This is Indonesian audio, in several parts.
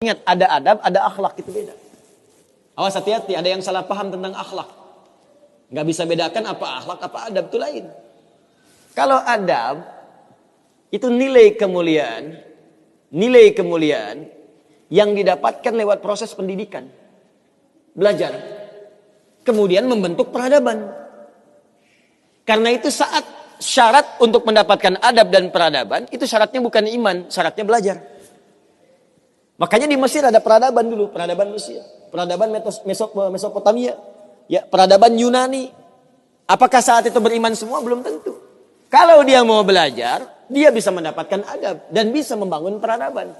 Ingat, ada adab, ada akhlak, itu beda. Awas, hati-hati, ada yang salah paham tentang akhlak. Nggak bisa bedakan apa akhlak, apa adab, itu lain. Kalau adab, itu nilai kemuliaan yang didapatkan lewat proses pendidikan. Belajar. Kemudian membentuk peradaban. Karena itu saat syarat untuk mendapatkan adab dan peradaban, itu syaratnya bukan iman, syaratnya belajar. Makanya di Mesir ada peradaban dulu, peradaban Mesir, peradaban Mesopotamia, ya, peradaban Yunani. Apakah saat itu beriman semua? Belum tentu. Kalau dia mau belajar, dia bisa mendapatkan adab dan bisa membangun peradaban.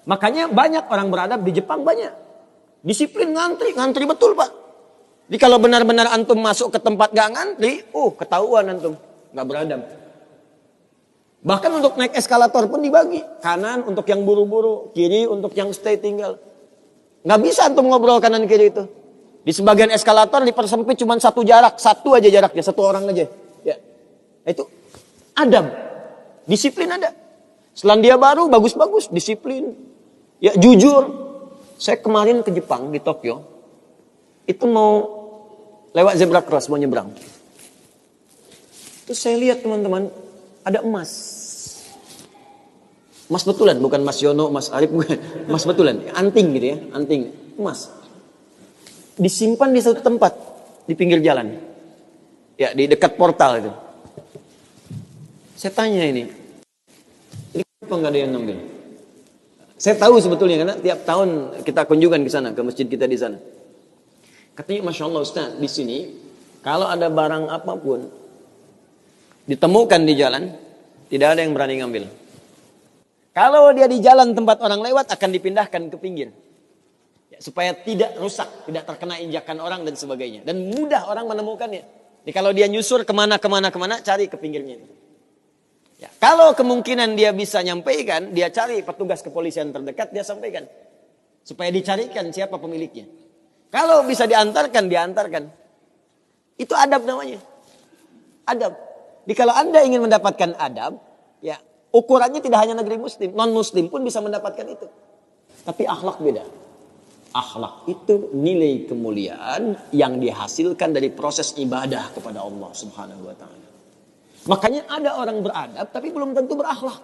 Makanya banyak orang beradab di Jepang, banyak. Disiplin, ngantri betul, Pak. Jadi kalau benar-benar antum masuk ke tempat gak ngantri, ketahuan antum gak beradab. Bahkan untuk naik eskalator pun dibagi. Kanan untuk yang buru-buru, kiri untuk yang stay tinggal. Gak bisa antum ngobrol kanan kiri itu. Di sebagian eskalator dipersempit cuma satu aja jaraknya, satu orang aja. Ya. Itu adab. Disiplin ada. Selandia Baru bagus-bagus, disiplin. Ya, jujur. Saya kemarin ke Jepang, di Tokyo. Itu mau lewat zebra cross, mau nyebrang. Terus saya lihat teman-teman, ada emas. Emas betulan, bukan Mas Yono, Mas Arif, bukan. Emas betulan, anting gitu ya, anting, emas. Disimpan di satu tempat, di pinggir jalan. Ya, di dekat portal itu. Saya tanya ini kenapa nggak ada yang ngambil? Saya tahu sebetulnya, karena tiap tahun kita kunjungan ke sana, ke masjid kita di sana. Katanya, Masya Allah Ustaz, di sini, kalau ada barang apapun, ditemukan di jalan, tidak ada yang berani ngambil. Kalau dia di jalan tempat orang lewat, akan dipindahkan ke pinggir. Ya, supaya tidak rusak, tidak terkena injakan orang dan sebagainya. Dan mudah orang menemukannya. Jadi kalau dia nyusur kemana, cari ke pinggirnya. Ya, kalau kemungkinan dia bisa nyampaikan, dia cari petugas kepolisian terdekat, dia sampaikan. Supaya dicarikan siapa pemiliknya. Kalau bisa diantarkan. Itu adab namanya. Adab. Jadi kalau Anda ingin mendapatkan adab, ya, ukurannya tidak hanya negeri muslim, non-muslim pun bisa mendapatkan itu. Tapi akhlak beda. Akhlak itu nilai kemuliaan yang dihasilkan dari proses ibadah kepada Allah Subhanahu wa taala. Makanya ada orang beradab tapi belum tentu berakhlak.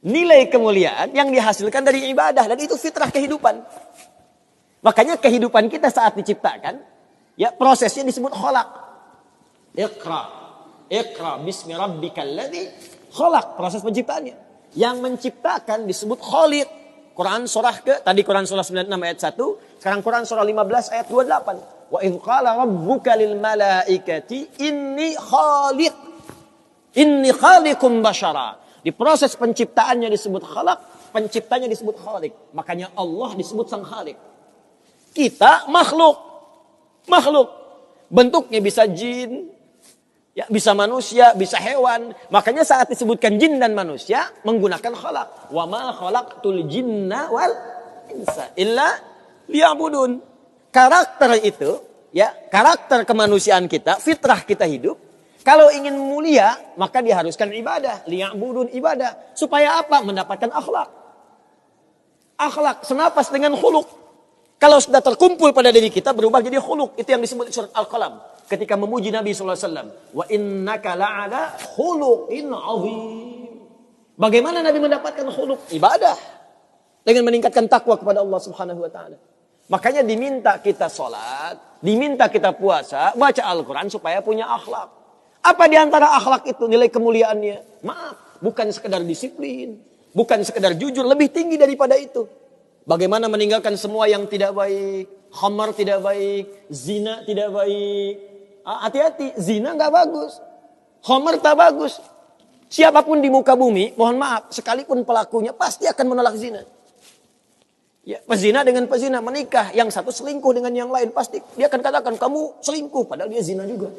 Nilai kemuliaan yang dihasilkan dari ibadah, dan itu fitrah kehidupan. Makanya kehidupan kita saat diciptakan, ya, prosesnya disebut khalaq. Iqra bismi rabbikal ladzi khalaq, proses penciptaannya. Yang menciptakan disebut Khaliq. Quran surah Quran surah 96 ayat 1, sekarang Quran surah 15 ayat 28. Wa idz qala rabbuka lil malaikati inni khaliqum basyara. Di proses penciptaannya disebut khalaq, penciptanya disebut Khaliq. Makanya Allah disebut sang Khaliq. Kita makhluk. Bentuknya bisa jin, ya, bisa manusia, bisa hewan. Makanya saat disebutkan jin dan manusia menggunakan khalaq. Wa ma khalaqtul jinna wal insa illa liya'budun. Karakter itu, ya, karakter kemanusiaan kita, fitrah kita hidup. Kalau ingin mulia, maka diharuskan ibadah, liya'budun, ibadah. Supaya apa? Mendapatkan akhlak. Akhlak senapas dengan khuluq. Kalau sudah terkumpul pada diri kita, berubah jadi khuluq. Itu yang disebut surat Al-Qalam. Ketika memuji Nabi SAW. Wa innaka la'ala khuluqin azim. Bagaimana Nabi mendapatkan khuluq? Ibadah. Dengan meningkatkan takwa kepada Allah Subhanahu wa ta'ala. Makanya diminta kita sholat, diminta kita puasa, baca Al-Quran supaya punya akhlak. Apa diantara akhlak itu nilai kemuliaannya? Maaf, bukan sekedar disiplin, bukan sekedar jujur, lebih tinggi daripada itu. Bagaimana meninggalkan semua yang tidak baik, khamar tidak baik, zina tidak baik. Hati-hati, zina gak bagus, khamar tak bagus. Siapapun di muka bumi, mohon maaf, sekalipun pelakunya pasti akan menolak zina. Ya, pezina dengan pezina menikah, yang satu selingkuh dengan yang lain, pasti dia akan katakan kamu selingkuh, padahal dia zina juga.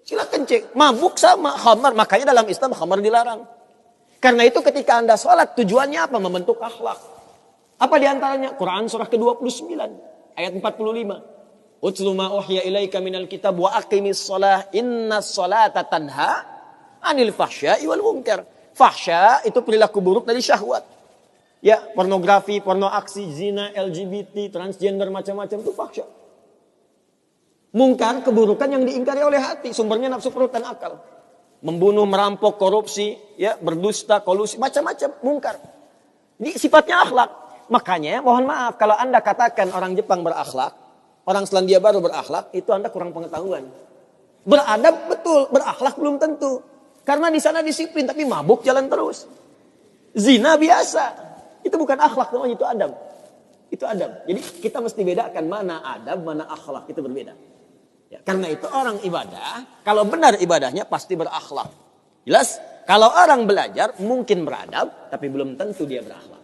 Silakan cek, mabuk sama khamar, makanya dalam Islam khamar dilarang. Karena itu ketika Anda sholat, tujuannya apa? Membentuk akhlak. Apa diantaranya? Quran surah ke-29 ayat 45. Utlu ma uhya ilaika minal kitab wa aqimis shalah innas sholata tanha anil fahsya'i wal munkar. Fahsya itu perilaku buruk dari syahwat. Ya, pornografi, porno aksi, zina, LGBT, transgender, macam-macam itu fahsya. Mungkar, keburukan yang diingkari oleh hati, sumbernya nafsu perut dan akal. Membunuh, merampok, korupsi, ya, berdusta, kolusi, macam-macam, mungkar. Ini sifatnya akhlak. Makanya, mohon maaf, kalau Anda katakan orang Jepang berakhlak, orang Selandia Baru berakhlak, itu Anda kurang pengetahuan. Beradab betul, berakhlak belum tentu. Karena di sana disiplin, tapi mabuk jalan terus. Zina biasa. Itu bukan akhlak, namanya itu adab. Itu adab. Jadi kita mesti bedakan mana adab, mana akhlak. Itu berbeda. Ya, karena itu orang ibadah, kalau benar ibadahnya pasti berakhlak. Jelas? Kalau orang belajar mungkin beradab, tapi belum tentu dia berakhlak.